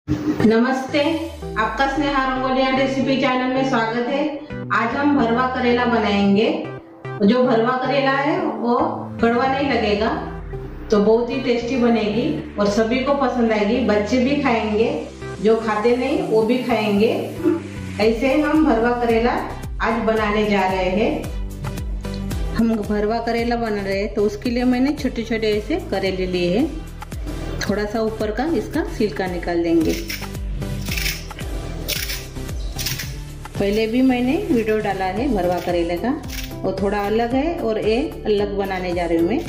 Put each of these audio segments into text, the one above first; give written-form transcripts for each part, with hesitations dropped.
नमस्ते, आपका Sneha rangoli and recipe channel में स्वागत है। आज हम भरवा करेला बनाएंगे। जो भरवा करेला है वो कड़वा नहीं लगेगा, तो बहुत ही टेस्टी बनेगी और सभी को पसंद आएगी। बच्चे भी खाएंगे, जो खाते नहीं वो भी खाएंगे। ऐसे हम भरवा करेला आज बनाने जा रहे हैं। हम भरवा करेला बना रहे हैं, तो उसके लिए मैंने छोटे छोटे ऐसे करेले लिए हैं। थोड़ा सा ऊपर का इसका छिलका निकाल देंगे। पहले भी मैंने वीडियो डाला है भरवा करेले का, वो थोड़ा अलग है और ये अलग बनाने जा रही हूँ मैं।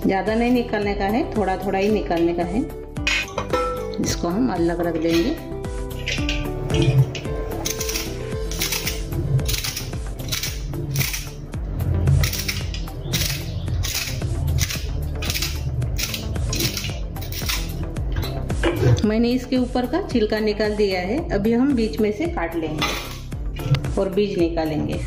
ज्यादा नहीं निकालने का है, थोड़ा थोड़ा ही निकालने का है। इसको हम अलग रख देंगे। मैंने इसके ऊपर का छिलका निकाल दिया है। अभी हम बीच में से काट लेंगे और बीज निकालेंगे।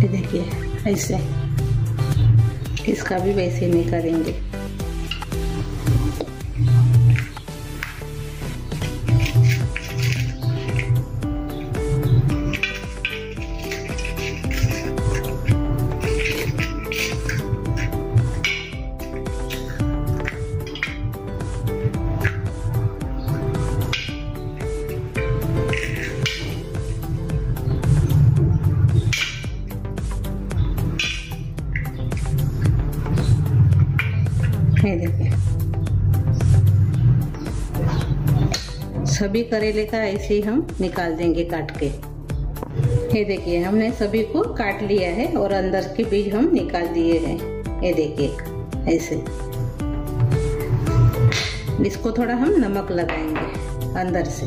देखिए ऐसे, इसका भी वैसे नहीं करेंगे। ये देखिए, सभी करेले का ऐसे ही हम निकाल देंगे काट के। ये देखिए, हमने सभी को काट लिया है और अंदर के बीज हम निकाल दिए हैं। ये देखिए ऐसे। इसको थोड़ा हम नमक लगाएंगे अंदर से।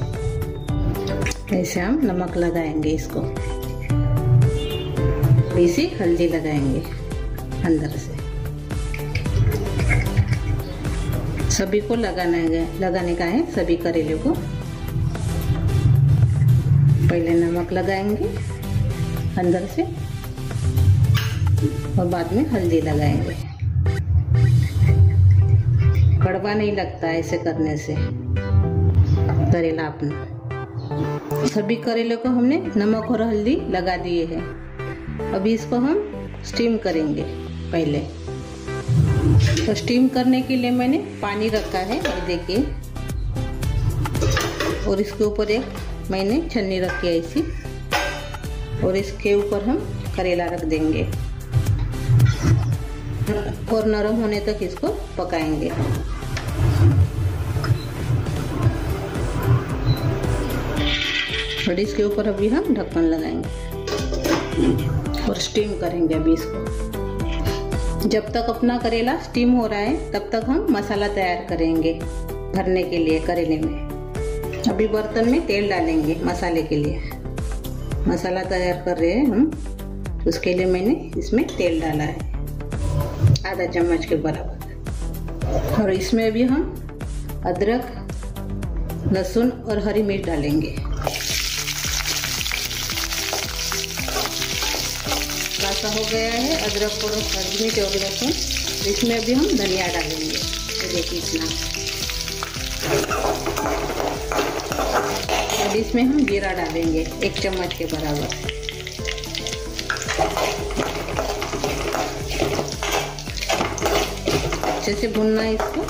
ऐसे हम नमक लगाएंगे इसको, इसी हल्दी लगाएंगे अंदर से। सभी को लगाने का है, सभी करेले को। पहले नमक लगाएंगे अंदर से और बाद में हल्दी लगाएंगे। कड़वा नहीं लगता ऐसे करने से करेला अपना। सभी करेले को हमने नमक और हल्दी लगा दिए हैं। अभी इसको हम स्टीम करेंगे पहले। तो स्टीम करने के लिए मैंने पानी रखा है, और देखिए, और इसके ऊपर एक मैंने छन्नी रखी है ऐसी, और इसके ऊपर हम करेला रख देंगे और नरम होने तक इसको पकाएंगे। और इसके ऊपर अभी हम ढक्कन लगाएंगे और स्टीम करेंगे अभी इसको। जब तक अपना करेला स्टीम हो रहा है, तब तक हम मसाला तैयार करेंगे भरने के लिए करेले में। अभी बर्तन में तेल डालेंगे मसाले के लिए। मसाला तैयार कर रहे हैं हम, उसके लिए मैंने इसमें तेल डाला है आधा चम्मच के बराबर। और इसमें भी हम अदरक, लहसुन और हरी मिर्च डालेंगे। ऐसा हो गया है अदरक और हरी मिर्च और लहसुन। इसमें अभी हम धनिया डालेंगे। ये देखिए इतना। और इसमें हम जीरा डालेंगे 1 चम्मच के बराबर। अच्छे से भुनना है इसको।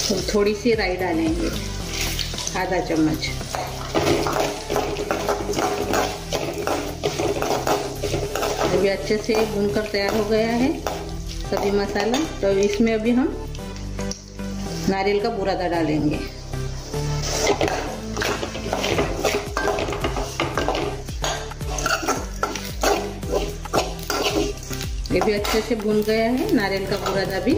तो थोड़ी सी राई डालेंगे आधा चम्मच। अभी अच्छे से भूनकर तैयार हो गया है सभी मसाला। तो इसमें अभी हम नारियल का बुरादा डालेंगे। ये भी अच्छे से भून गया है नारियल का बुरादा भी।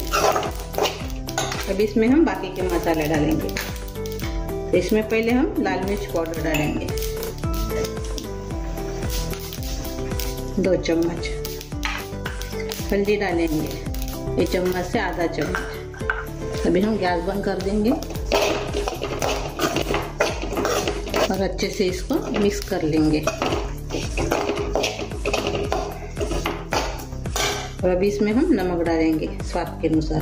अब इसमें हम बाकी के मसाले डालेंगे। इसमें पहले हम लाल मिर्च पाउडर डालेंगे 2 चम्मच, हल्दी डालेंगे 1 चम्मच से आधा चम्मच। अभी हम गैस बंद कर देंगे और अच्छे से इसको मिक्स कर लेंगे। और अभी इसमें हम नमक डालेंगे स्वाद के अनुसार।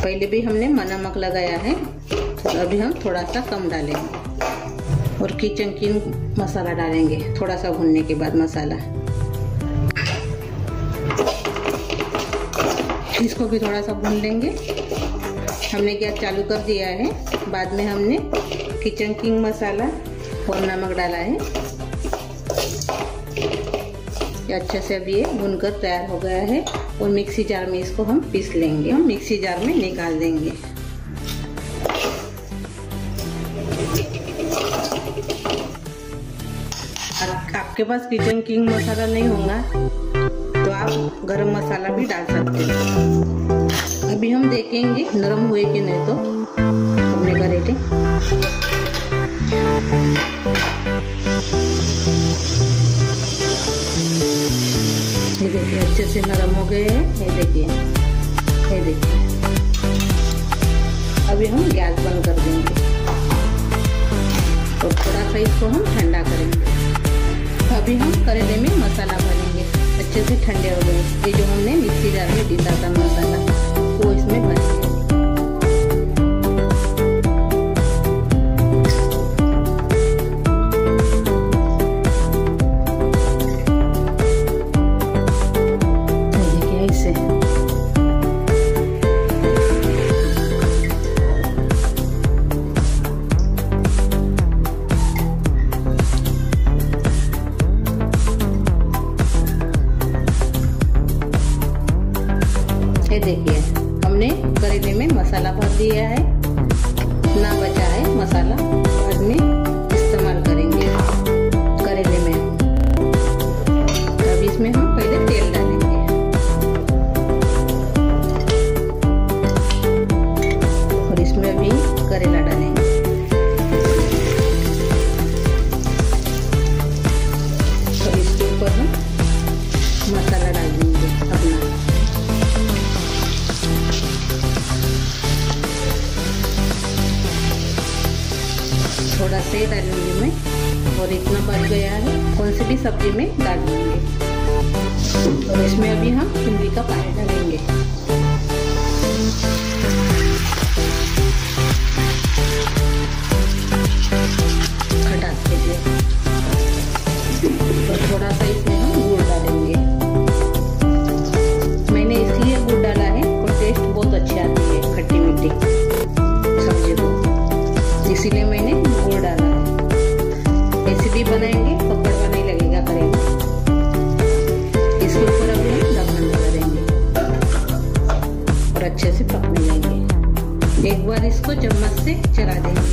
पहले भी हमने नमक लगाया है तो अभी हम थोड़ा सा कम डालेंगे। और किचन किंग मसाला डालेंगे थोड़ा सा भुनने के बाद मसाला। इसको भी थोड़ा सा भून लेंगे। हमने गैस चालू कर दिया है। बाद में हमने किचन किंग मसाला और नमक डाला है। अच्छे से अभी ये भुनकर तैयार हो गया है और मिक्सी जार में इसको हम पीस लेंगे। हम मिक्सी जार में निकाल देंगे। आपके पास किचन किंग मसाला नहीं होगा तो आप गरम मसाला भी डाल सकते हैं। अभी हम देखेंगे नरम हुए कि नहीं तो अपने करेले। ये देखिए अच्छे से नरम हो गए हैं। ये देखिए, ये देखिए। अभी हम गैस बंद कर देंगे और थोड़ा सा इसको हम ठंडा करेंगे। अभी हम करेले में मसाला भरेंगे। अच्छे से ठंडे हो गए। ये जो हमने मिक्सी जार में पीसा था मसाला वो इसमें भरेंगे। ये देखिए हमने करेले में मसाला भर दिया है। ना बचा है मसाला, बाद में इस्तेमाल करेंगे करेले में। अब इसमें हम पहले तेल डालेंगे और इसमें अभी करेला डालेंगे। और इसके ऊपर हम मसाला डाल देंगे अपना। थोड़ा से डालूंगी मैं और इतना बच गया है कौन सी भी सब्जी में डाल देंगे। और इसमें अभी हम इमली का पानी डालेंगे। खटास के लिए। और थोड़ा सा इसमें हम गुड़ डालेंगे। मैंने इसलिए गुड़ डाला है और टेस्ट बहुत अच्छी आती है खट्टी मीठी सब्जी को, इसीलिए मैंने गुड़ डाला है। ऐसे भी बनाएंगे तो कड़वा नहीं लगेगा करेला। इसके ऊपर अभी हम ढक्कन लगा देंगे और अच्छे से पकने देंगे। एक बार इसको चम्मच से चला देंगे।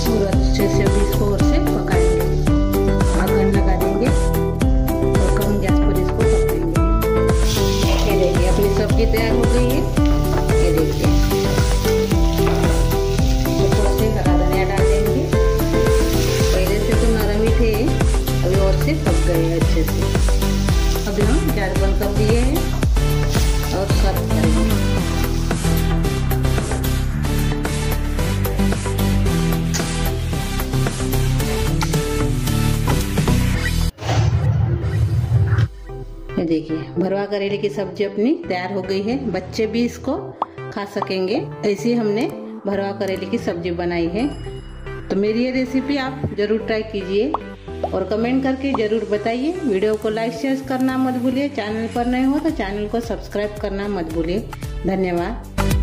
और अच्छे से अभी इसको और से पकाएंगे। ढक्कन लगा देंगे और कम गैस पर इसको पकाएंगे। ये देखिए अपनी सब्जी तैयार हो गई है। ये देखिए थोड़ा से हरा धनिया डाल देंगे। पहले से तो नरम ही थे, अभी और से पक गए हैं अच्छे से। अभी हम गैस बंद कर दिए हैं और सर्व करेंगे। ये देखिए भरवा करेले की सब्जी अपनी तैयार हो गई है। बच्चे भी इसको खा सकेंगे। ऐसी हमने भरवा करेले की सब्जी बनाई है। तो मेरी ये रेसिपी आप जरूर ट्राई कीजिए और कमेंट करके जरूर बताइए। वीडियो को लाइक शेयर करना मत भूलिए। चैनल पर नए हो तो चैनल को सब्सक्राइब करना मत भूलिए। धन्यवाद।